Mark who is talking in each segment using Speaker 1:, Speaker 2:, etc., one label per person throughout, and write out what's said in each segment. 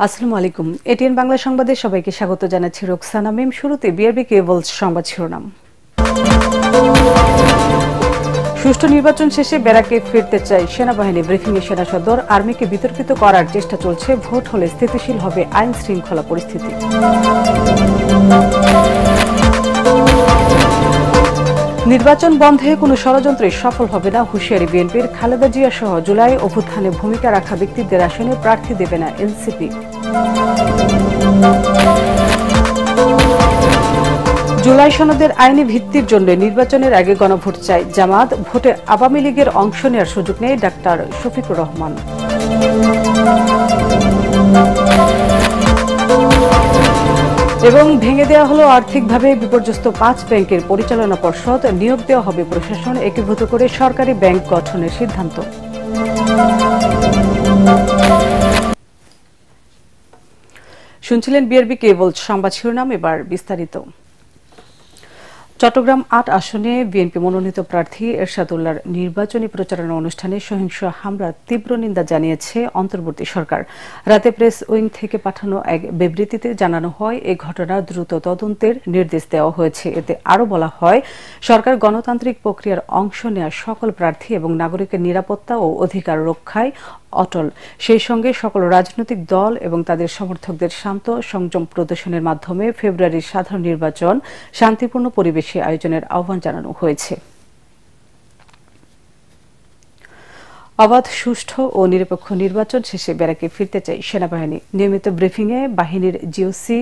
Speaker 1: আসসালামু আলাইকুম। এটিএন বাংলা সংবাদে সবাইকে স্বাগত জানাচ্ছি রোকসানা মিম। শুরুতে বিআরবি কেবলস সংবাদ শিরোনাম। সুষ্ঠু নির্বাচন শেষে ব্যারাকে ফিরতে চাই সেনাবাহিনী। ব্রিফিংয়ে সেনা সদর। আর্মিকে বিতর্কিত করার চেষ্টা চলছে। ভোট হলে স্থিতিশীল হবে আইন শৃঙ্খলা পরিস্থিতি। নির্বাচন বন্ধে কোনো ষড়যন্ত্রে সফল হবে না হুঁশিয়ারি বিএনপির। খালেদা জিয়া সহ জুলাই অভ্যুত্থানে ভূমিকা রাখা ব্যক্তিদের আসনে প্রার্থী দেবে না এনসিপি। জুলাই সনদের আইনি ভিত্তির জন্য নির্বাচনের আগে গণভোট চাই জামাত। ভোটে আওয়ামী লীগের অংশ নেওয়ার সুযোগ নেই ডাক্তার শফিকুর রহমান। এবং ভেঙে দেওয়া হলো আর্থিকভাবে বিপর্যস্ত 5 ব্যাংকের পরিচালনা পর্ষদ। নিয়োগ দেওয়া হবে প্রশাসন একীভূত করে সরকারি ব্যাংক গঠনের সিদ্ধান্ত। শুনছিলেন বিআরবি কেবলস সংবাদ শিরোনাম। এবার বিস্তারিত। চট্টগ্রাম 8 আসনে বিএনপি মনোনীত প্রার্থী এরশাদুল্লাহর নির্বাচনী প্রচারণা অনুষ্ঠানে সহিংস হামলার তীব্র নিন্দা জানিয়েছে অন্তর্বর্তী সরকার। রাতে প্রেস উইং থেকে পাঠানো এক বিবৃতিতে জানানো হয়, এই ঘটনার দ্রুত তদন্তের নির্দেশ দেওয়া হয়েছে। এতে আরও বলা হয়, সরকার গণতান্ত্রিক প্রক্রিয়ার অংশ নেওয়া সকল প্রার্থী এবং নাগরিকের নিরাপত্তা ও অধিকার রক্ষায় অটল। সেই সঙ্গে সকল রাজনৈতিক দল এবং তাদের সমর্থকদের শান্ত সংযম প্রদর্শনের মাধ্যমে ফেব্রুয়ারির সাধারণ নির্বাচন শান্তিপূর্ণ পরিবেশে আয়োজনের আহ্বান জানানো হয়েছে। অবাধ, সুষ্ঠু ও নিরপেক্ষ নির্বাচন শেষে ব্যারাকে ফিরতে চাই সেনাবাহিনী। নিয়মিত ব্রিফিংয়ে বাহিনীর জিওসি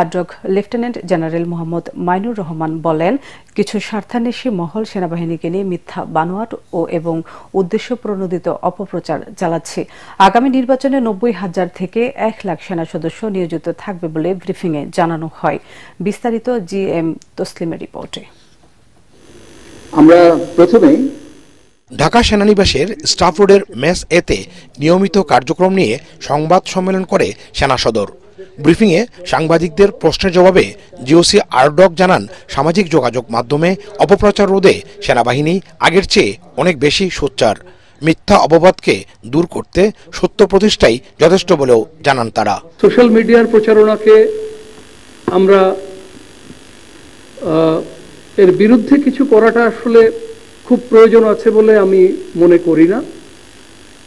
Speaker 1: আড্রক লেফটেন্যান্ট জেনারেল মোহাম্মদ মাইনুর রহমান বলেন, কিছু স্বার্থান্বেষী মহল সেনাবাহিনীকে নিয়ে মিথ্যা বানোয়াট এবং উদ্দেশ্য প্রণোদিত অপপ্রচার চালাচ্ছে। আগামী নির্বাচনে 90,000 থেকে 1 লাখ সেনা সদস্য নিয়োজিত থাকবে বলে ব্রিফিংয়ে জানানো হয়। বিস্তারিত জিএম তসলিমের রিপোর্টে।
Speaker 2: আমরা প্রথমে
Speaker 3: ঢাকা সেনানিবাসের স্টাফ রোডের মেস এতে নিয়মিত কার্যক্রম নিয়ে সংবাদ সম্মেলন করে সেনা সদর। ব্রিফিংয়ে সাংবাদিকদের প্রশ্নের জবাবে জিওসি আরডক জানান, সামাজিক যোগাযোগ মাধ্যমে অপপ্রচার রোধে সেনাবাহিনী আগের চেয়ে অনেক বেশি সোচ্চার। মিথ্যা অপবাদকে দূর করতে সত্য প্রতিষ্ঠাই যথেষ্ট বলেও জানান তারা।
Speaker 2: সোশ্যাল মিডিয়ার প্রচারণাকে আমরা এর বিরুদ্ধে কিছু করাটা আসলে খুব প্রয়োজন আছে বলে আমি মনে করি না।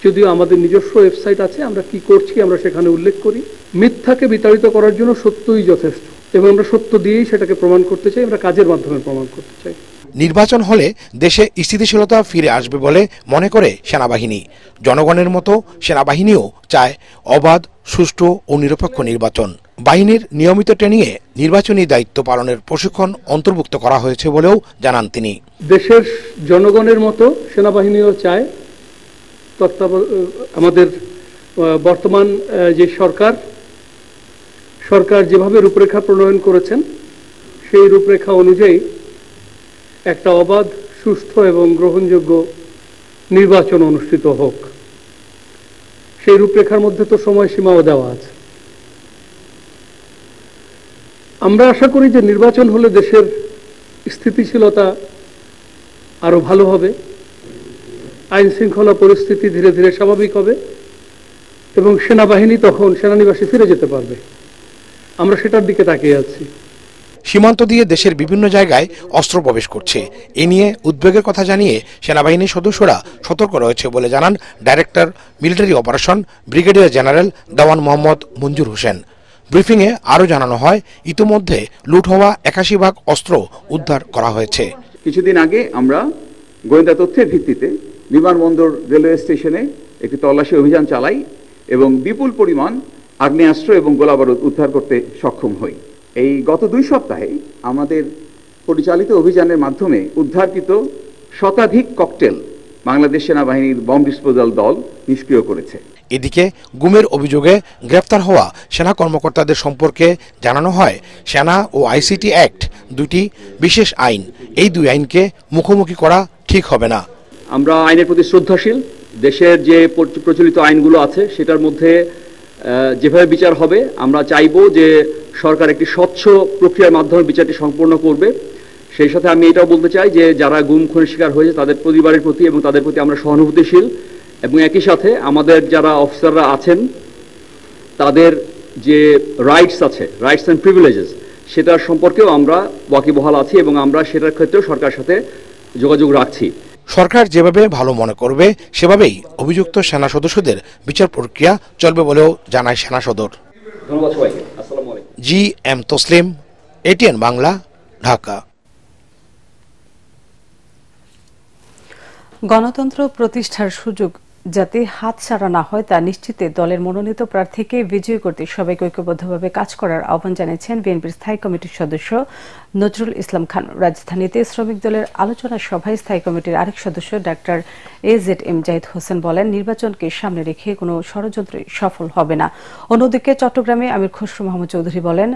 Speaker 2: যদিও আমাদের নিজস্ব ওয়েবসাইট আছে, আমরা কি করছি আমরা সেখানে উল্লেখ করি। মিথ্যাকে বিতাড়িত করার জন্য সত্যই যথেষ্ট এবং আমরা সত্য দিয়েই সেটাকে প্রমাণ করতে চাই, আমরা কাজের মাধ্যমে প্রমাণ করতে চাই।
Speaker 3: নির্বাচন হলে দেশে স্থিতিশীলতা ফিরে আসবে বলে মনে করে সেনাবাহিনী। জনগণের মতো সেনাবাহিনীও চায় অবাধ, সুষ্ঠু ও নিরপেক্ষ নির্বাচন। বাহিনীর নিয়মিত ট্রেনিংয়ে নির্বাচনী দায়িত্ব পালনের প্রশিক্ষণ অন্তর্ভুক্ত করা হয়েছে বলেও জানান তিনি।
Speaker 2: দেশের জনগণের মতো সেনাবাহিনীও চায় আমাদের বর্তমান যে সরকার যেভাবে রূপরেখা প্রণয়ন করেছেন সেই রূপরেখা অনুযায়ী একটা অবাধ, সুষ্ঠু এবং গ্রহণযোগ্য নির্বাচন অনুষ্ঠিত হোক। সেই রূপরেখার মধ্যে তো সময়সীমাও দেওয়া আছে। আমরা আশা করি যে নির্বাচন হলে দেশের স্থিতিশীলতা আরো ভালো হবে, আইন শৃঙ্খলা পরিস্থিতি ধীরে ধীরে স্বাভাবিক হবে এবং সেনাবাহিনী তখন সেনানিবাসে ফিরে যেতে পারবে। আমরা সেটার দিকে তাকিয়ে আছি।
Speaker 3: সীমান্ত দিয়ে দেশের বিভিন্ন জায়গায় অস্ত্র প্রবেশ করছে, এ নিয়ে উদ্বেগের কথা জানিয়ে সেনাবাহিনীর সদস্যরা সতর্ক রয়েছে বলে জানান director military operation brigadier general Dewan Mohammad Manzur Hossain. ব্রিফিংয়ে আরও জানানো হয়, ইতিমধ্যে লুট হওয়া 81 ভাগ অস্ত্র উদ্ধার করা হয়েছে।
Speaker 4: কিছুদিন আগে আমরা গোয়েন্দা তথ্যের ভিত্তিতে বিমানবন্দর, রেলওয়ে স্টেশনে একটি তল্লাশি অভিযান চালাই এবং বিপুল পরিমাণ আগ্নেয়াস্ত্র এবং গোলাবারুদ উদ্ধার করতে সক্ষম হই। এই গত 2 সপ্তাহে আমাদের পরিচালিত অভিযানের মাধ্যমে উদ্ধারকৃত শতাধিক ককটেল বাংলাদেশ সেনাবাহিনীর বম্ব ডিসপোজাল দল নিষ্ক্রিয় করেছে।
Speaker 3: এদিকে গুমের অভিযোগে গ্রেফতার হওয়া সেনা কর্মকর্তাদের সম্পর্কে জানানো হয়, সেনা ও আইসিটি অ্যাক্ট দুটি বিশেষ আইন। এই 2 আইনকে মুখোমুখি করা ঠিক হবে না।
Speaker 2: আমরা আইনের প্রতি শ্রদ্ধাশীল। দেশের যে প্রচলিত আইনগুলো আছে সেটার মধ্যে যেভাবে বিচার হবে, আমরা চাইব যে সরকার একটি স্বচ্ছ প্রক্রিয়ার মাধ্যমে বিচারটি সম্পন্ন করবে। সেই সাথে আমি এটাও বলতে চাই যে যারা গুম খুনের শিকার হয়েছে তাদের পরিবারের প্রতি এবং তাদের প্রতি আমরা সহানুভূতিশীল এবং একই সাথে আমাদের যারা অফিসাররা আছেন তাদের
Speaker 5: যে রাইটস আছে, রাইটস অ্যান্ড প্রিভিলেজেস, সেটার সম্পর্কেও আমরা ওয়াকিবহাল আছি এবং আমরা সেটার ক্ষেত্রেও সরকারের সাথে যোগাযোগ রাখছি।
Speaker 3: সরকার যেভাবে ভালো মনে করবে সেভাবেই অভিযুক্ত সেনা সদস্যদের বিচার প্রক্রিয়া চলবে বলেও জানায় সেনা সদর।
Speaker 5: ধন্যবাদ সবাইকে। আসসালামু আলাইকুম।
Speaker 3: G M Taslim, ATN Bangla, Dhaka.
Speaker 1: গণতন্ত্র প্রতিষ্ঠার সুযোগ যাতে হাতছাড়া না হয় তা নিশ্চিতে দলের মনোনীত প্রার্থীকে বিজয়ী করতে সবাইকে ঐক্যবদ্ধভাবে কাজ করার আহ্বান জানিয়েছেন বিএনপির স্থায়ী কমিটির সদস্য নজরুল ইসলাম খান। রাজধানীতে শ্রমিক দলের আলোচনা সভায় স্থায়ী কমিটির আরেক সদস্য ডাক্তার AZM জাহিদ হোসেন বলেন, নির্বাচনকে সামনে রেখে কোনো ষড়যন্ত্রই সফল হবে না। অন্যদিকে চট্টগ্রামে আমির খসরু মাহমুদ চৌধুরী বলেন,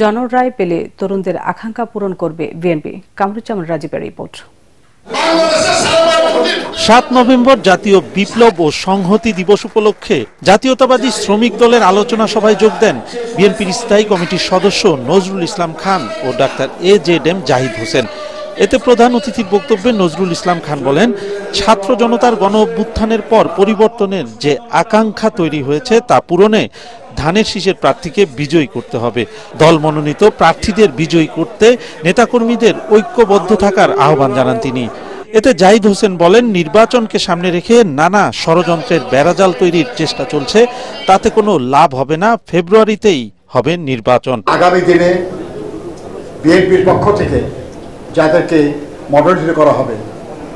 Speaker 1: জনরায় পেলে তরুণদের আকাঙ্ক্ষা পূরণ করবে বিএনপি। কামরুজ্জামান রাজীবের রিপোর্ট।
Speaker 6: ৭ নভেম্বর জাতীয় বিপ্লব ও সংহতি দিবস উপলক্ষে জাতীয়তাবাদী শ্রমিক দলের আলোচনা সভায় যোগ দেন বিএনপির স্থায়ী কমিটির সদস্য নজরুল ইসলাম খান ও ডাক্তার AZM জাহিদ হোসেন। এতে প্রধান অতিথির বক্তব্যে নজরুল ইসলাম খান বলেন, ছাত্র জনতার গণ অভ্যুত্থানের পর পরিবর্তনের যে আকাঙ্ক্ষা তৈরি হয়েছে তা পূরণে ধানের শীষের প্রার্থীকে বিজয়ী করতে হবে। দল মনোনীত প্রার্থীদের বিজয়ী করতে নেতাকর্মীদের ঐক্যবদ্ধ থাকার আহ্বান জানান তিনি। এতে জাহিদ হোসেন বলেন, নির্বাচনকে সামনে রেখে নানা ষড়যন্ত্রের বেড়াজাল তৈরির চেষ্টা চলছে, তাতে কোনো লাভ হবে না। ফেব্রুয়ারিতেই হবে নির্বাচন।
Speaker 7: আগামী দিনে বিএনপির পক্ষ থেকে যাদেরকে মনোনীত করা হবে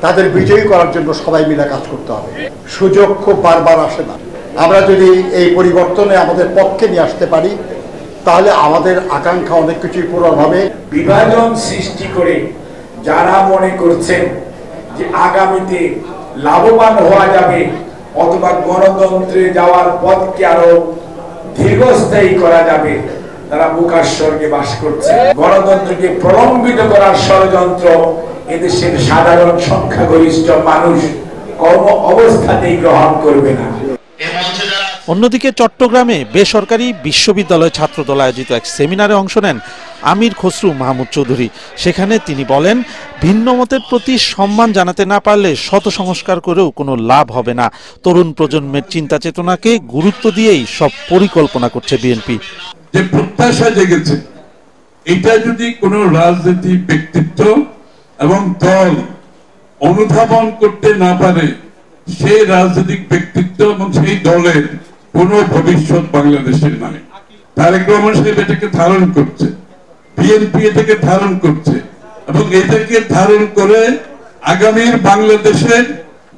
Speaker 7: তাদের বিজয়ী করার জন্য সবাই মিলে কাজ করতে হবে। সুযোগ খুব বারবার আসে না। আমরা যদি এই পরিবর্তনে আমাদের পক্ষে নিয়ে আসতে পারি তাহলে আমাদের আকাঙ্ক্ষা অনেক কিছুই পূরণ হবে।
Speaker 8: বিভাজন সৃষ্টি করে যারা মনে করছেন যে আগামীতে লাভবান হওয়া যাবে অথবা গণতন্ত্রে যাওয়ার পথকে আরো দীর্ঘস্থায়ী করা যাবে, তারা বোকার স্বর্গে বাস করছে। গণতন্ত্রকে প্রলম্বিত করার ষড়যন্ত্র এদেশের সাধারণ সংখ্যাগরিষ্ঠ মানুষ কর্ম অবস্থাতেই গ্রহণ করবে না।
Speaker 6: অন্যদিকে চট্টগ্রামে বেসরকারি বিশ্ববিদ্যালয় ছাত্রদল আয়োজিত এক সেমিনারে অংশ নেন আমির খসরু মাহমুদ চৌধুরী। সেখানে তিনি বলেন, ভিন্ন মতের প্রতি সম্মান জানাতে না পারলে শত সংস্কার করেও কোনো লাভ হবে না। তরুণ প্রজন্মের চিন্তা চেতনাকে গুরুত্ব দিয়েই সব পরিকল্পনা করছে বিএনপি।
Speaker 9: যে প্রত্যাশা জেগেছে, এটা যদি কোনো রাজনীতি ব্যক্তিত্ব এবং দল অনুধাবন করতে না পারে, সেই রাজনৈতিক ব্যক্তিত্ব এবং সেই দলের কোনো ভবিষ্যৎ বাংলাদেশের নয়। তারেক রহমান সাহেব এটাকে ধারণ করছে, বিএনপি এটাকে ধারণ করছে এবং এটাকে ধারণ করে আগামীর বাংলাদেশের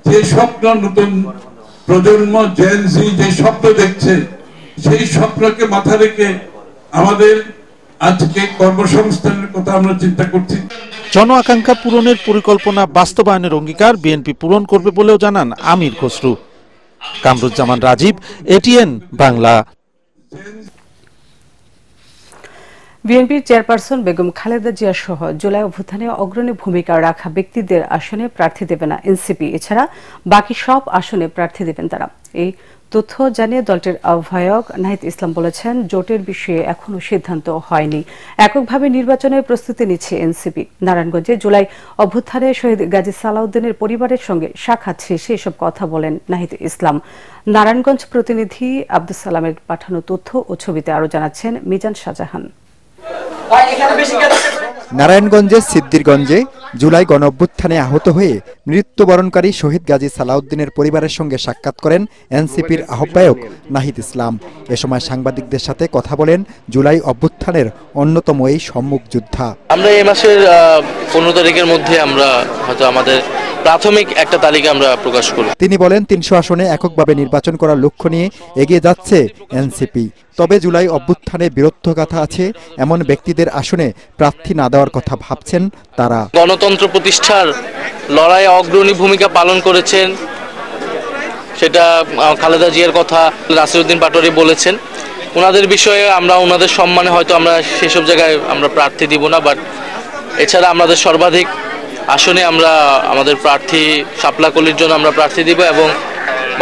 Speaker 9: যে স্বপ্ন নতুন প্রজন্ম জেন জি যে স্বপ্ন দেখছে, সেই স্বপ্নকে মাথা রেখে আমাদের আজকে কর্মসংস্থানের কথা আমরা চিন্তা করছি।
Speaker 6: জন আকাঙ্ক্ষা পূরণের পরিকল্পনা বাস্তবায়নের অঙ্গীকার বিএনপি পূরণ করবে বলেও জানান আমির খসরু। কামরুজ্জামান রাজীব, এটিএন বাংলা।
Speaker 1: বিএনপির চেয়ারপারসন বেগম খালেদা জিয়া সহ জুলাই অভ্যুত্থানে অগ্রণী ভূমিকা রাখা ব্যক্তিদের আসনে প্রার্থী দেবে না এনসিপি। এছাড়া বাকি সব আসনে প্রার্থী দেবেন তারা। এই তথ্য জানিয়ে দলটির আহ্বায়ক নাহিদ ইসলাম বলেছেন, জোটের বিষয়ে এখনো সিদ্ধান্ত হয়নি। এককভাবে নির্বাচনের প্রস্তুতি নিচ্ছে এনসিপি। নারায়ণগঞ্জে জুলাই অভ্যুত্থানে শহীদ গাজী সালাউদ্দিনের পরিবারের সঙ্গে সাক্ষাৎ শেষে এসব কথা বলেন নাহিদ ইসলাম। নারায়ণগঞ্জ প্রতিনিধি আব্দুল সালামের পাঠানো তথ্য ও ছবিতে আরো জানাচ্ছেন মিজান শাহজাহান।
Speaker 10: নারায়ণগঞ্জের সিদ্দিরগঞ্জে জুলাই গণঅভ্যুত্থানে আহত হয়ে মৃত্যুবরণকারী শহীদ গাজী সালাউদ্দিনের পরিবারের সঙ্গে সাক্ষাৎ করেন এনসিপির আহ্বায়ক নাহিদ ইসলাম। এ সময় সাংবাদিকদের সাথে কথা বলেন জুলাই অভ্যুত্থানের অন্যতম এই সম্মুখ যোদ্ধা।
Speaker 11: আমরা এই মাসের 15 তারিখের মধ্যে আমরা হয়তো আমাদের প্রাথমিক একটা তালিকা আমরা প্রকাশ করব।
Speaker 10: তিনি বলেন, 300 আসনে এককভাবে নির্বাচন করার লক্ষ্য নিয়ে এগিয়ে যাচ্ছে এনসিপি। তবে জুলাই অভ্যুত্থানে বীরত্বগাথা আছে এমন ব্যক্তিদের আসনে প্রার্থী না দেওয়ার কথা ভাবছেন তারা।
Speaker 11: গণতন্ত্র প্রতিষ্ঠার লড়াইয়ে অগ্রণী ভূমিকা পালন করেছেন, সেটা খালেদা জিয়ার কথা নাসিরউদ্দিন পাটোয়ারি বলেছেন। ওনাদের বিষয়ে আমরা ওনাদের সম্মানে হয়তো আমরা সেসব জায়গায় আমরা প্রার্থী দিব না, বাট এছাড়া আমাদের সর্বাধিক আসনে আমরা আমাদের প্রার্থী শাপলাকলির জন্য আমরা প্রার্থী দিব এবং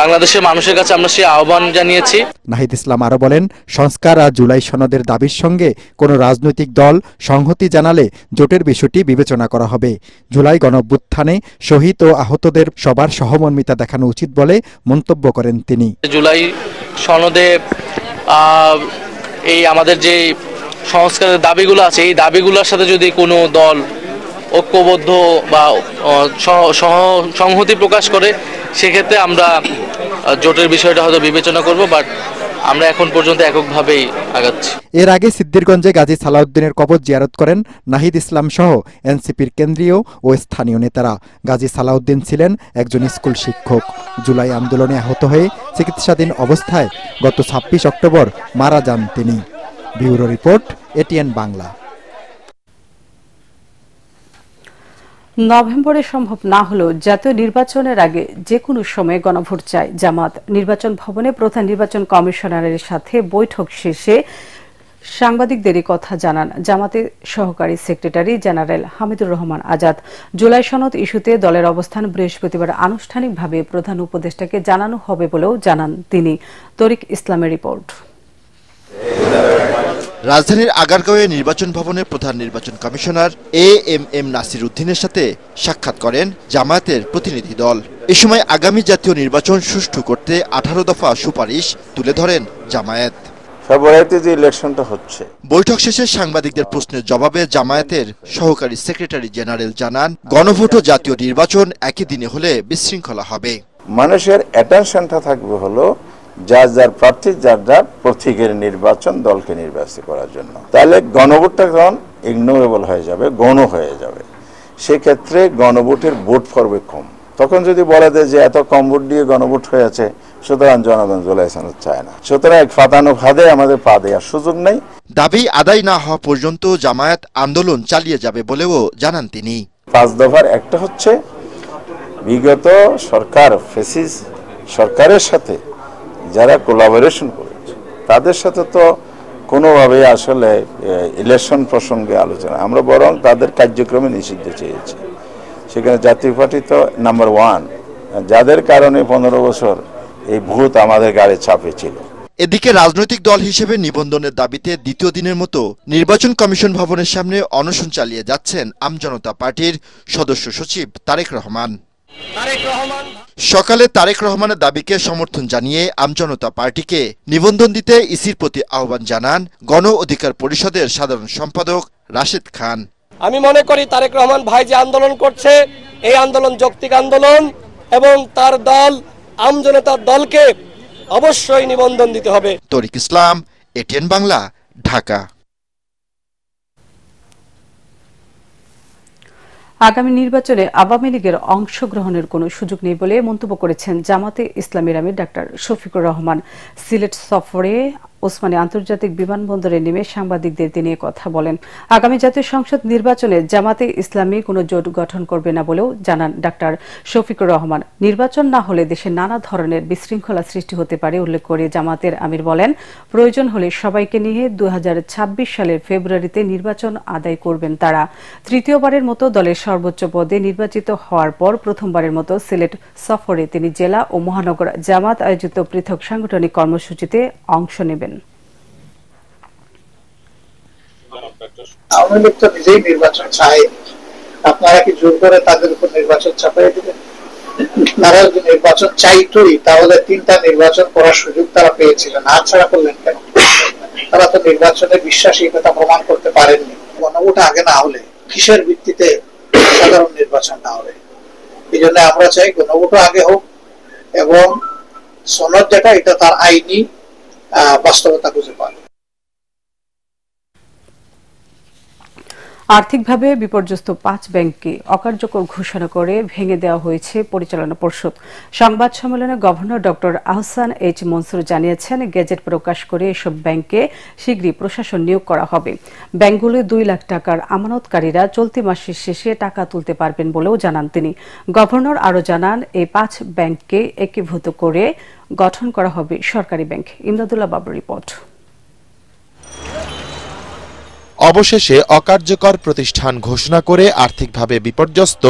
Speaker 11: বাংলাদেশের মানুষের কাছে আমরা সেই আহ্বান জানিয়েছি।
Speaker 10: নাহিদ ইসলাম আরো বলেন, সংস্কার আর জুলাই সনদের দাবির সঙ্গে কোনো রাজনৈতিক দল সংহতি জানালে জোটের বিষয়টি বিবেচনা করা হবে। জুলাই গণঅভ্যুত্থানে শহীদ ও আহতদের সবার সহমর্মিতা দেখানো উচিত বলে মন্তব্য করেন তিনি।
Speaker 11: জুলাই সনদে এই আমাদের যে সংস্কারের দাবিগুলো আছে এই দাবিগুলোর সাথে যদি কোনো দল ঐক্যবদ্ধ বা সংহতি প্রকাশ করে সেক্ষেত্রে আমরা জোটের বিষয়টা হয়তো বিবেচনা করব, বাট আমরা এখন পর্যন্ত এককভাবেই আগাচ্ছি।
Speaker 10: এর আগে সিদ্দিরগঞ্জে গাজী সালাউদ্দিনের কবর জিয়ারত করেন নাহিদ ইসলাম সহ এনসিপির কেন্দ্রীয় ও স্থানীয় নেতারা। গাজী সালাউদ্দিন ছিলেন একজন স্কুল শিক্ষক। জুলাই আন্দোলনে আহত হয়ে চিকিৎসাধীন অবস্থায় গত 26 অক্টোবর মারা যান তিনি। Bureau report, ATN Bangla.
Speaker 1: নভেম্বরে সম্ভব না হলেও জাতীয় নির্বাচনের আগে যে কোনো সময়ে গণভোট চায় জামাত। নির্বাচন ভবনে প্রধান নির্বাচন কমিশনারের সাথে বৈঠক শেষে সাংবাদিকদের কথা জানান জামাতের সহকারী সেক্রেটারি জেনারেল হামিদুর রহমান আজাদ। জুলাই সনদ ইস্যুতে দলের অবস্থান বৃহস্পতিবার আনুষ্ঠানিকভাবে প্রধান উপদেষ্টাকে জানানো হবে বলেও জানান তিনি। তরিক ইসলামের রিপোর্ট।
Speaker 12: রাজধানীর আগারগাঁওয়ে নির্বাচন ভবনে প্রধান নির্বাচন কমিশনার এএমএম নাসির উদ্দিনের সাথে সাক্ষাৎ করেন জামায়াতের প্রতিনিধি দল। এ সময় আগামী জাতীয় নির্বাচন সুষ্ঠু করতে 18 দফা সুপারিশ তুলে ধরেন জামায়াত।
Speaker 13: ফেব্রুয়ারিতে যে ইলেকশনটা হচ্ছে।
Speaker 12: বৈঠক শেষে সাংবাদিকদের প্রশ্নের জবাবে জামায়াতের সহকারী সেক্রেটারি জেনারেল জানান, গণভোট ও জাতীয় নির্বাচন একই দিনে হলে বিশৃঙ্খলা হবে।
Speaker 13: মানুষের অ্যাটেনশনটা থাকবে হলো যার যার প্রার্থী যার যার প্রতীকের নির্বাচন দলকে নির্বাচিত করার জন্য। তাহলে গণভোটটা তখন ইগনোরেবল হয়ে যাবে, গণ হয়ে যাবে। সেক্ষেত্রে গণভোটের ভোট পড়বে কম। তখন যদি বলে দেয় যে এত কম ভোট দিয়ে গণভোট হয়েছে, সুতরাং জনগণ জুলাই সনদ চায় না, সুতরাং ফাঁদানো ফাঁদে আমাদের পা দেওয়ার সুযোগ নেই।
Speaker 12: দাবি আদায় না হওয়া পর্যন্ত জামায়াত আন্দোলন চালিয়ে যাবে বলেও জানান তিনি।
Speaker 13: 5 দফার একটা হচ্ছে বিগত সরকার ফেসিস সরকারের সাথে যারা কোলাবোরেশন করেছে তাদের সাথে তো কোনোভাবে আসলে ইলেকশন প্রসঙ্গে আলোচনা, আমরা বরং তাদের কার্যক্রমে নিষিদ্ধ চেয়েছি। সেখানে জাতীয় পার্টি তো নাম্বার 1, যাদের কারণে 15 বছর এই ভূত আমাদের গাড়ি চাপে ছিল।
Speaker 12: এদিকে রাজনৈতিক দল হিসেবে নিবন্ধনের দাবিতে দ্বিতীয় দিনের মতো নির্বাচন কমিশন ভবনের সামনে অনশন চালিয়ে যাচ্ছেন আমজনতা পার্টির সদস্য সচিব তারেক রহমান। সকালে তারেক রহমানের দাবিকে সমর্থন জানিয়ে আমজনতা পার্টিকে নিবন্ধন দিতে ইসির প্রতি আহ্বান জানান গণ অধিকার পরিষদের সাধারণ সম্পাদক রাশেদ খান।
Speaker 14: আমি মনে করি তারেক রহমান ভাই যে আন্দোলন করছে এই আন্দোলন যৌক্তিক আন্দোলন এবং তার দল আমজনতার দলকে অবশ্যই নিবন্ধন দিতে হবে।
Speaker 12: তরিক ইসলাম, এটিএন বাংলা, ঢাকা।
Speaker 1: আগামী নির্বাচনে আওয়ামী লীগের অংশগ্রহণের কোনো সুযোগ নেই বলে মন্তব্য করেছেন জামাতে ইসলামীর আমির ডাক্তার শফিকুর রহমান। সিলেট সফরে ওসমানী আন্তর্জাতিক বিমানবন্দরে নেমে সাংবাদিকদের তিনি কথা বলেন। আগামী জাতীয় সংসদ নির্বাচনে জামাতে ইসলামী কোনো জোট গঠন করবে না বলেও জানান ডাক্তার শফিকুর রহমান। নির্বাচন না হলে দেশে নানা ধরনের বিশৃঙ্খলা সৃষ্টি হতে পারে উল্লেখ করে জামাতের আমির বলেন, প্রয়োজন হলে সবাইকে নিয়ে 2026 সালের ফেব্রুয়ারিতে নির্বাচন আদায় করবেন তারা। তৃতীয়বারের মতো দলের সর্বোচ্চ পদে নির্বাচিত হওয়ার পর প্রথমবারের মতো সিলেট সফরে তিনি জেলা ও মহানগর জামাত আয়োজিত পৃথক সাংগঠনিক কর্মসূচিতে অংশ নেবেন।
Speaker 15: আওয়ামী লীগ তো নিজেই নির্বাচন চায়, আপনারা কি জোর করে তাদের উপর নির্বাচন চাপিয়ে দিবেন? তারা যদি নির্বাচন চাইতোই তাহলে 3টা নির্বাচন করার সুযোগ তারা পেয়েছিলেন, হাতছাড়া করলেন কেন? তারা তো নির্বাচনে বিশ্বাসী কথা প্রমাণ করতে পারেননি। গণভোট আগে না হলে কিসের ভিত্তিতে সাধারণ নির্বাচন না হবে? এই জন্য আমরা চাই গণভোট আগে হোক এবং সনদ যেটা এটা তার আইনি বাস্তবতা খুঁজে পায়।
Speaker 1: আর্থিকভাবে বিপর্যস্ত 5 ব্যাংককে অকার্যকর ঘোষণা করে ভেঙে দেওয়া হয়েছে পরিচালনা পর্ষদ। সংবাদ সম্মেলনে governor doctor Ahsan H Mansur জানিয়েছেন, গেজেট প্রকাশ করে এসব ব্যাংকে শীঘ্রই প্রশাসন নিয়োগ করা হবে। ব্যাংকগুলো 2 লাখ টাকার আমানতকারীরা চলতি মাসের শেষে টাকা তুলতে পারবেন বলেও জানান তিনি। গভর্নর আরও জানান, এই 5 ব্যাংককে একীভূত করে গঠন করা হবে সরকারি ব্যাংক। ইমদাদুল্লাহ বাবুর রিপোর্ট।
Speaker 3: অবশেষে অকার্যকর প্রতিষ্ঠান ঘোষণা করে আর্থিকভাবে বিপর্যস্ত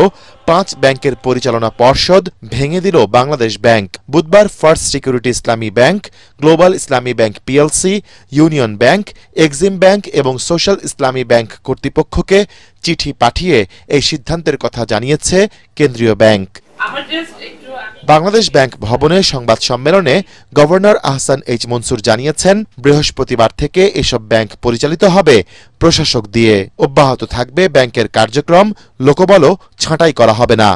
Speaker 3: 5 ব্যাংকের পরিচালনা পর্ষদ ভেঙে দিল বাংলাদেশ ব্যাংক। বুধবার ফার্স্ট সিকিউরিটি ইসলামী ব্যাংক, গ্লোবাল ইসলামী bank PLC, union bank, Exim bank এবং সোশ্যাল ইসলামী ব্যাংক কর্তৃপক্ষকে চিঠি পাঠিয়ে এই সিদ্ধান্তের কথা জানিয়েছে কেন্দ্রীয় ব্যাংক। বাংলাদেশ ব্যাংক ভবনে সংবাদ সম্মেলনে গভর্নর আহসান এইচ মনসুর জানিয়েছেন, বৃহস্পতিবার থেকে এসব ব্যাংক পরিচালিত হবে প্রশাসক দিয়ে। অব্যাহত থাকবে ব্যাংকের কার্যক্রম, লোকবলও ছাঁটাই করা হবে না।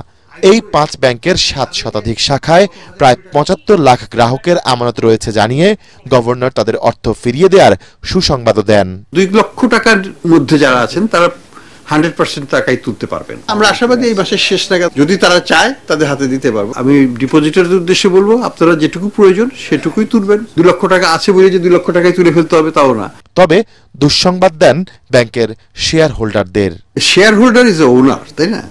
Speaker 3: এই 5 ব্যাংকের 7 শতাধিক শাখায় প্রায় 75 লাখ গ্রাহকের আমানত রয়েছে জানিয়ে গভর্নর তাদের অর্থ ফিরিয়ে দেওয়ার সুসংবাদও দেন।
Speaker 16: 2 লক্ষ টাকার মধ্যে যারা আছেন তারা 100% টাকাই তুলতে পারবেন। আমরা আশাবাদী এই মাসের শেষ নাগাদ যদি তারা চায় তাদের হাতে দিতে পারবো। আমি ডিপোজিটরদের উদ্দেশ্যে বলবো, আপনারা যেটুকু প্রয়োজন সেটুকুই তুলবেন। 2 লক্ষ টাকা আছে বলে যে 2 লক্ষ টাকাই তুলে ফেলতে হবে তাও না।
Speaker 3: তবে দুঃসংবাদ দেন ব্যাংকের শেয়ার হোল্ডারদের।
Speaker 16: শেয়ার হোল্ডার ইজ এ ওনার, তাই না?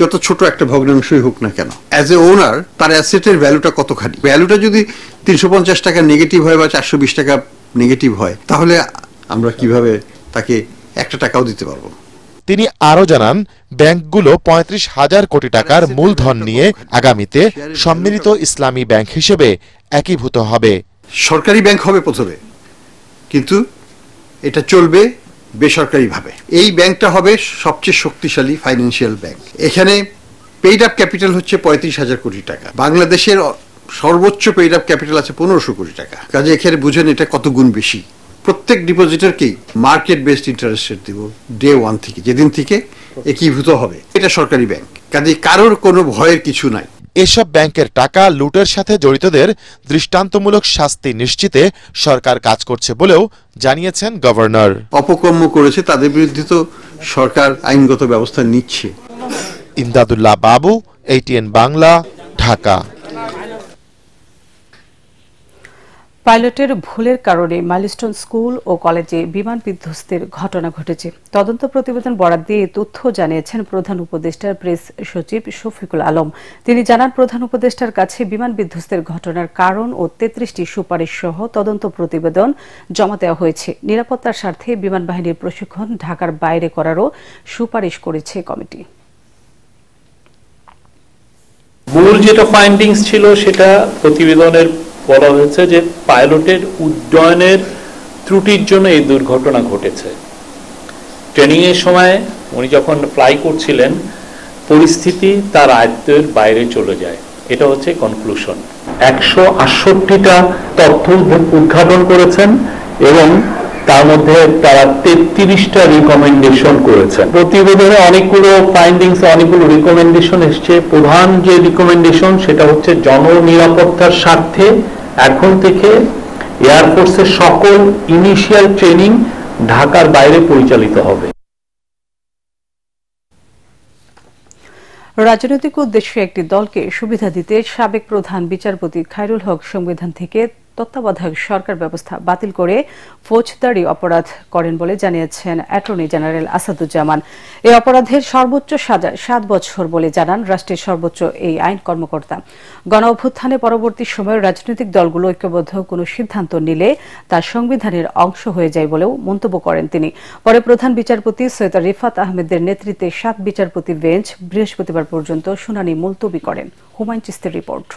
Speaker 16: যত ছোট একটা ভগ্নাংশই হোক না কেন, অ্যাজ এ ওনার তার অ্যাসেটের ভ্যালুটা কতখানি। ভ্যালুটা যদি 350 টাকা নেগেটিভ হয় বা 420 টাকা নেগেটিভ হয়, তাহলে আমরা কিভাবে তাকে 1 টাকাও দিতে পারবো?
Speaker 3: তিনি আরো জানান, ব্যাংকগুলো 35,000 কোটি টাকার মূলধন নিয়ে আগামীতে সম্মিলিত ইসলামী ব্যাংক হিসেবে একীভূত হবে।
Speaker 16: সরকারি ব্যাংক হবে প্রথমে, কিন্তু এটা চলবে বেসরকারিভাবে। এই ব্যাংকটা হবে সবচেয়ে শক্তিশালী ফাইন্যান্সিয়াল ব্যাংক। এখানে পেইড আপ ক্যাপিটাল হচ্ছে 35,000 কোটি টাকা। বাংলাদেশের সর্বোচ্চ পেইড আপ ক্যাপিটাল আছে 1500 কোটি টাকা। কাজে এখানে বুঝেন এটা কত গুণ বেশি। প্রত্যেক ডিপোজিটরকেই মার্কেট বেসড ইন্টারেস্ট রেট দিব ডে 1 থেকে, যেদিন থেকে একীভূত হবে। এটা সরকারি ব্যাংক, কাজে কারোর কোনো ভয়ের কিছু নাই।
Speaker 3: এসব ব্যাংকের টাকা লুটের সাথে জড়িতদের দৃষ্টান্তমূলক শাস্তি নিশ্চিতে সরকার কাজ করছে বলেও জানিয়েছেন গভর্নর।
Speaker 16: অপকর্ম করেছে তাদের বিরুদ্ধে তো সরকার আইনগত ব্যবস্থা নিচ্ছে।
Speaker 3: ইমদাদুল্লাহ বাবু, ATN বাংলা, ঢাকা।
Speaker 1: পাইলটের ভুলের কারণে মাইলস্টোন স্কুল ও কলেজে বিমান বিধ্বস্তের ঘটনা ঘটেছে। তদন্ত প্রতিবেদন বরাত দিয়ে এই তথ্য জানিয়েছেন প্রধান উপদেষ্টার প্রেস সচিব শফিকুল আলম। তিনি জানান, প্রধান উপদেষ্টার কাছে বিমান বিধ্বস্তের ঘটনার কারণ ও 33টি সুপারিশ সহ তদন্ত প্রতিবেদন জমা দেওয়া হয়েছে। নিরাপত্তার স্বার্থে বিমান বাহিনীর প্রশিক্ষণ ঢাকার বাইরে করারও সুপারিশ করেছে কমিটি।
Speaker 17: মূল যেটা ফাইন্ডিংস ছিল সেটা প্রতিবেদনের বলা হয়েছে যে পাইলটের উড্ডয়নের ত্রুটির জন্য এই দুর্ঘটনা ঘটেছে। ট্রেনিং এর সময় উনি যখন ফ্লাই করছিলেন পরিস্থিতি তার আয়ত্তের বাইরে চলে যায়, এটা হচ্ছে কনক্লুশন। 168টা তথ্য উদ্ঘাটন করেছেন এবং তার মধ্যে তারা 33টা রিকমেন্ডেশন করেছেন। প্রতিবেদনে অনেকগুলো ফাইন্ডিংস, অনেকগুলো রিকমেন্ডেশন এসছে। প্রধান যে রিকমেন্ডেশন সেটা হচ্ছে জননিরাপত্তার স্বার্থে এখন থেকে এয়ারফোর্সের সকল ইনিশিয়াল ট্রেনিং ঢাকার বাইরে পরিচালিত হবে।
Speaker 1: রাজনৈতিক উদ্দেশ্যে একটি দলকে সুবিধা দিতে সাবেক প্রধান বিচারপতি খায়রুল হক সংবিধান থেকে তত্ত্বাবধায়ক সরকার ব্যবস্থা বাতিল করে ফৌজদারি অপরাধ করেন বলে জানিয়েছেন অ্যাটর্নি জেনারেল আসাদুজ্জামান। এই অপরাধের সর্বোচ্চ সাজা 7 বছর বলে জানান রাষ্ট্রের সর্বোচ্চ এই আইন কর্মকর্তা। গণ অভ্যুত্থানে পরবর্তী সময়ে রাজনৈতিক দলগুলো ঐক্যবদ্ধ কোনো সিদ্ধান্ত নিলে তা সংবিধানের অংশ হয়ে যায় বলেও মন্তব্য করেন তিনি। পরে প্রধান বিচারপতি সৈয়দ রিফাত আহমেদের নেতৃত্বে 7 বিচারপতি বেঞ্চ বৃহস্পতিবার পর্যন্ত শুনানি মুলতবি করেন। হুমায়ুন চিস্তির রিপোর্ট।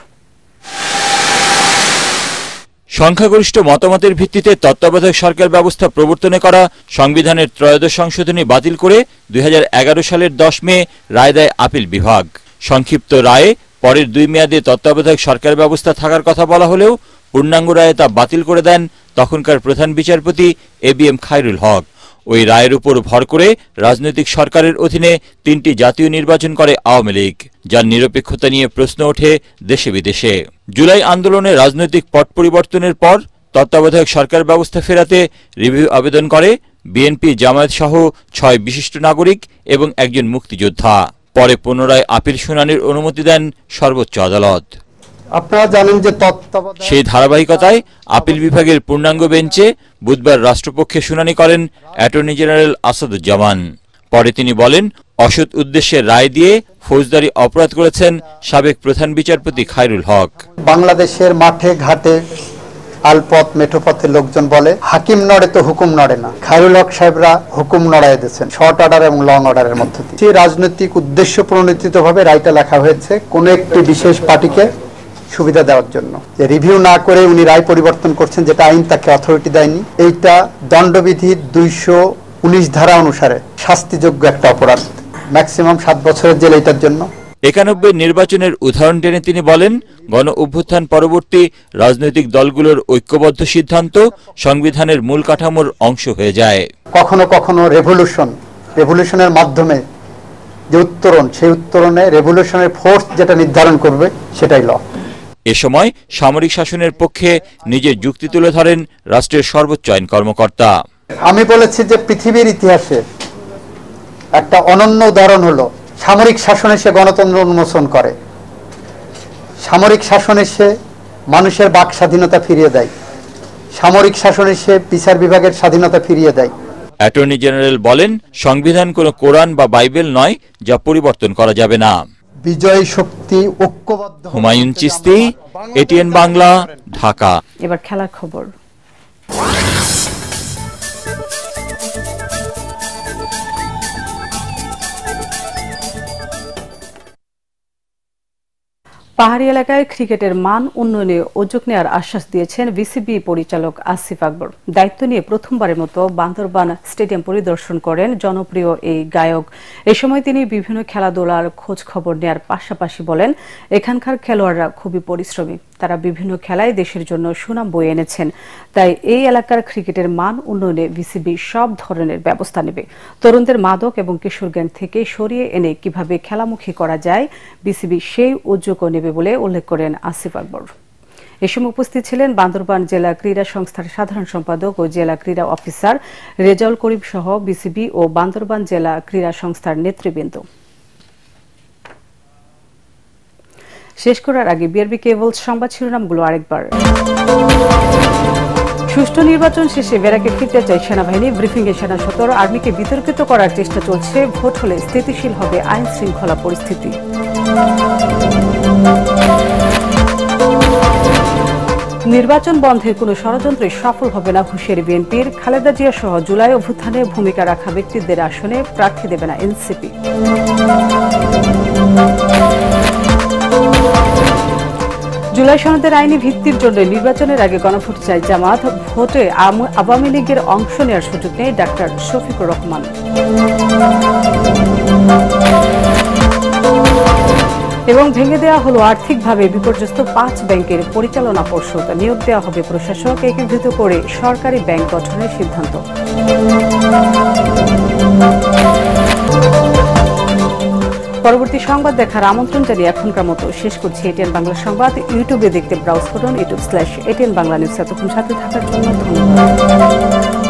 Speaker 18: সংখ্যাগরিষ্ঠ মতামতের ভিত্তিতে তত্ত্বাবধায়ক সরকার ব্যবস্থা প্রবর্তনে করা সংবিধানের 13 সংশোধনী বাতিল করে 2011 সালের 10 মে রায় দেয় আপিল বিভাগ। সংক্ষিপ্ত রায়ে পরের 2 মেয়াদে তত্ত্বাবধায়ক সরকার ব্যবস্থা থাকার কথা বলা হলেও পূর্ণাঙ্গ রায়ে তা বাতিল করে দেন তখনকার প্রধান বিচারপতি ABM খায়রুল হক। ওই রায়ের উপর ভর করে রাজনৈতিক সরকারের অধীনে 3টি জাতীয় নির্বাচন করে আওয়ামী লীগ, যার নিরপেক্ষতা নিয়ে প্রশ্ন ওঠে দেশে বিদেশে। জুলাই আন্দোলনে রাজনৈতিক পট পরিবর্তনের পর তত্ত্বাবধায়ক সরকার ব্যবস্থা ফেরাতে রিভিউ আবেদন করে বিএনপি, জামায়াত সহ 6 বিশিষ্ট নাগরিক এবং একজন মুক্তিযোদ্ধা। পরে পুনরায় আপিল শুনানির অনুমতি দেন সর্বোচ্চ আদালত।
Speaker 19: আপনারা জানেন যে
Speaker 18: সেই ধারাবাহিকতায় আপিল বিভাগের পূর্ণাঙ্গ বেঞ্চে বুধবার রাষ্ট্রপক্ষে শুনানি করেন অ্যাটর্নি জেনারেল আসাদুজ্জামান। পরে তিনি বলেন, অসৎ উদ্দেশ্যে রায় দিয়ে ফৌজদারি অপরাধ করেছেন সাবেক প্রধান বিচারপতি খায়রুল হক।
Speaker 19: বাংলাদেশের মাঠে ঘাটে আলপথ মেঠোপথের লোকজন বলে হাকিম নড়ে তো হুকুম নড়ে না। খায়রুল হক সাহেবরা হুকুম নড়াই দিয়েছেন শর্ট অর্ডার এবং লং অর্ডারের মধ্যে দিয়ে। সেই রাজনৈতিক উদ্দেশ্য প্রণোদিতভাবে রায়টা লেখা হয়েছে কোন একটি বিশেষ পার্টিকে সুবিধা দেওয়ার জন্য। যে রিভিউ না করে উনি রায় পরিবর্তন করছেন, যেটা আইন তাকে অথরিটি দেয়নি। এইটা দণ্ডবিধির 219 ধারা অনুসারে শাস্তিযোগ্য একটা অপরাধ। ম্যাক্সিমাম 7 বছরের জেল এইটার জন্য।
Speaker 18: 91 নির্বাচনের উদাহরণ টেনে তিনি বলেন, গণ অভ্যুত্থান পরবর্তী রাজনৈতিক দলগুলোর ঐক্যবদ্ধ সিদ্ধান্ত সংবিধানের মূল কাঠামোর অংশ হয়ে যায়।
Speaker 19: কখনো কখনো রেভলিউশনের মাধ্যমে যে উত্তরণ, সেই উত্তরণে রেভলিউশনের ফোর্স যেটা নির্ধারণ করবে সেটাই ল।
Speaker 18: এ সময় সামরিক শাসনের পক্ষে নিজের যুক্তি তুলে ধরেন রাষ্ট্রের সর্বোচ্চ আইন কর্মকর্তা।
Speaker 19: আমি বলেছি যে পৃথিবীর ইতিহাসে একটা অনন্য উদাহরণ হলো সামরিক শাসন এসে গণতন্ত্র উন্মোচন করে, সামরিক শাসন এসে মানুষের বাক স্বাধীনতা ফিরিয়ে দেয়, সামরিক শাসন এসে বিচার বিভাগের স্বাধীনতা ফিরিয়ে দেয়।
Speaker 18: অ্যাটর্নি জেনারেল বলেন, সংবিধান কোনো কোরআন বা বাইবেল নয় যা পরিবর্তন করা যাবে না।
Speaker 19: বিজয় শক্তি ঐক্যবদ্ধ।
Speaker 18: হুমায়ুন চিস্তি, এটিএন বাংলা, ঢাকা।
Speaker 1: এবার খেলার খবর। পাহাড়ি এলাকায় ক্রিকেটের মান উন্নয়নে উদ্যোগ নেওয়ার আশ্বাস দিয়েছেন বিসিবি পরিচালক আসিফ আকবর। দায়িত্ব নিয়ে প্রথমবারের মতো বান্দরবান স্টেডিয়াম পরিদর্শন করেন জনপ্রিয় এই গায়ক। এ সময় তিনি বিভিন্ন খেলাধুলার খোঁজ খবর নেওয়ার পাশাপাশি বলেন, এখানকার খেলোয়াড়রা খুবই পরিশ্রমী, তারা বিভিন্ন খেলায় দেশের জন্য সুনাম বয়ে এনেছেন। তাই এই এলাকার ক্রিকেটের মান উন্নয়নে বিসিবি সব ধরনের ব্যবস্থা নেবে। তরুণদের মাদক এবং কিশোর গ্যাং থেকে সরিয়ে এনে কিভাবে খেলামুখী করা যায়, বিসিবি সেই উদ্যোগও নেবে বলে উল্লেখ করেন আসিফ আকবর। এ সময় উপস্থিত ছিলেন বান্দরবান জেলা ক্রীড়া সংস্থার সাধারণ সম্পাদক ও জেলা ক্রীড়া অফিসার রেজাউল করিম সহ বিসিবি ও বান্দরবান জেলা ক্রীড়া সংস্থার নেতৃবৃন্দ। শেষ করার আগে বিআরবি কেবলস সংবাদ শিরোনামগুলো আরেকবার। সুষ্ঠু নির্বাচন শেষে ব্যারাকে ফিরতে চায় সেনাবাহিনী, ব্রিফিংয়ে সেনা সদর। আর্মিকে বিতর্কিত করার চেষ্টা চলছে, ভোট হলে স্থিতিশীল হবে আইন শৃঙ্খলা পরিস্থিতি। নির্বাচন বন্ধের কোনো ষড়যন্ত্রে সফল হবে না হুঁশিয়ারি বিএনপির। খালেদা জিয়া সহ জুলাই অভ্যুত্থানে ভূমিকা রাখা ব্যক্তিদের আসনে প্রার্থী দেবে না এনসিপি। জুলাই সনদের আইনি ভিত্তির জন্য নির্বাচনের আগে গণভোট চায় জামাত। ভোটে আওয়ামী লীগের অংশ নেওয়ার সুযোগ নেই ডাক্তার শফিকুর রহমান। এবং ভেঙে দেওয়া হলো আর্থিকভাবে বিপর্যস্ত 5 ব্যাংকের পরিচালনা পর্ষদ। নিয়োগ দেওয়া হবে প্রশাসক, একীভূত করে সরকারি ব্যাংক গঠনের সিদ্ধান্ত। পরবর্তী সংবাদ দেখার আমন্ত্রণ জানিয়ে এখনকার মতো শেষ করছি এটিএন বাংলা সংবাদ। ইউটিউবে দেখতে ব্রাউজ করুন youtube/ATN বাংলা নিউজ। এতক্ষণ সাথে থাকার জন্য ধন্যবাদ।